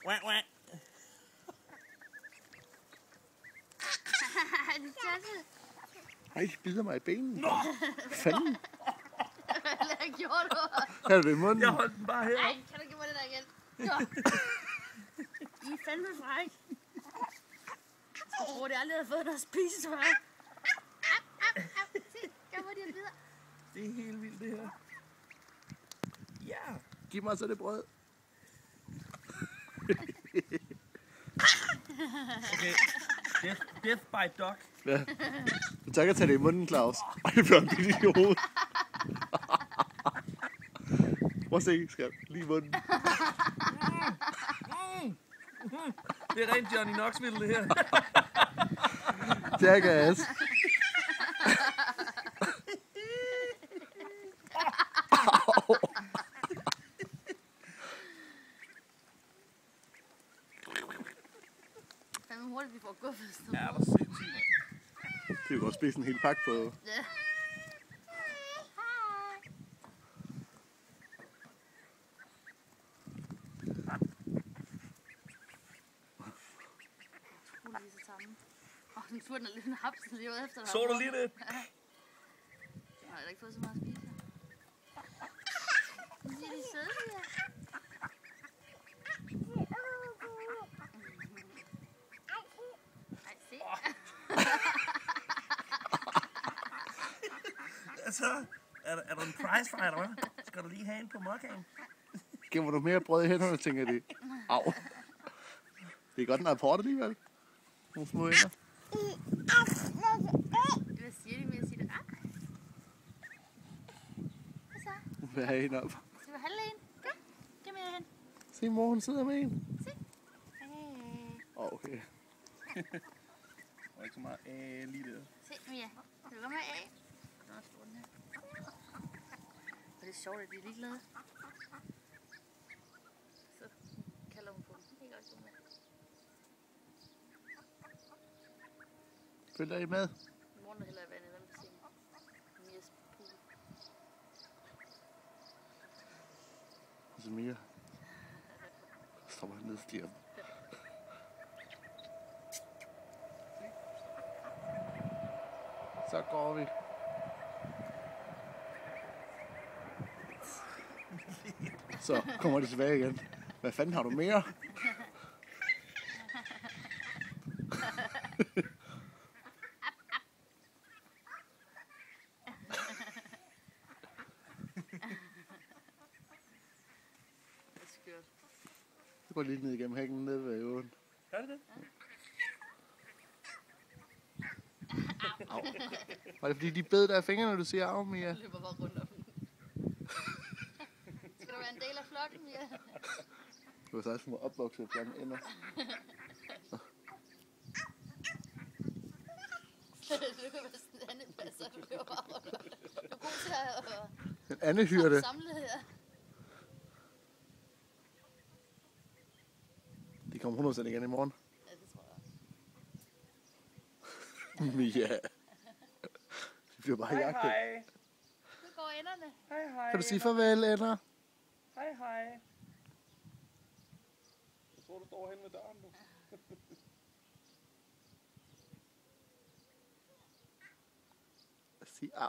Wah, wah. Ej, de bider mig i benene. Fanden. Hvad gjorde du? Har du det i munden? Jeg holdt den bare her. Ej, kan du give mig det der igen? I er fandme fræk. Jeg tror, det aldrig havde fået noget at spise, så mig. Se, gør mig de bider. Det er helt vildt, det her. Ja. Giv mig så det brød. Okay. Death by dog. Ja. Du tager at tage det i munden, Claus. Ej, det bliver en bidt i hovedet. Prøv at se, skat. Lige i munden. Det er rent Johnny Knoxville, det her. Jackass. Fandme hurtigt, vi får guffet. Ja, hvor sindssygt. Det kan godt spise en hel pakke på. Ja. Den turde den lidt en haps lige ud efter dig. Så du lige det? Ja. Jeg har ikke fået så meget at spise. Nu siger de søde her. Ej, se. Altså, er der en prize fighter, hva'? Skal du lige have en på mokkaen? Giver du mere brød i hænderne, tænker de. Au. Det er godt en rapport alligevel. Nogle små ender. Hvad siger de med at sige det? Hvad så? Hvad er en op? Skal du handle en? Ja, kom her hen. Se, mor, hun sidder med en. Se. Okay. Og ikke så meget lige der. Se, Mia. Vil du komme med af? Nå, stor den her. Og det er sjovt, at de er ligeglade. Så kalder hun på dem. Det er godt, du med. Følger I med? Morgen hælder jeg vand i den bassin. Mias pool. Og så Mia. Stopper ned og stiger. Så går vi. Så kommer de tilbage igen. Hvad fanden har du mere? Det går lige ned igennem hækken ned ved åen. Gør det det? Au. Var det fordi de bed der i fingrene, når du siger af, Mia? Jeg løber bare rundt om den. Skal du være en del af flokken, Mia? Du var så små opvokset blandt ender. Du kan være sådan en anden passer, du løber bare rundt om den. Du er god til at En andehyrde. samle her. De kommer 100% igen i morgen. Ja, det tror jeg også. Mia. De bliver bare jagtet. Hej. Nu går enderne. Hej, hej. Kan du sige farvel, ender? Hej, hej. Jeg tror, du står hen ved døren, du. Sig af.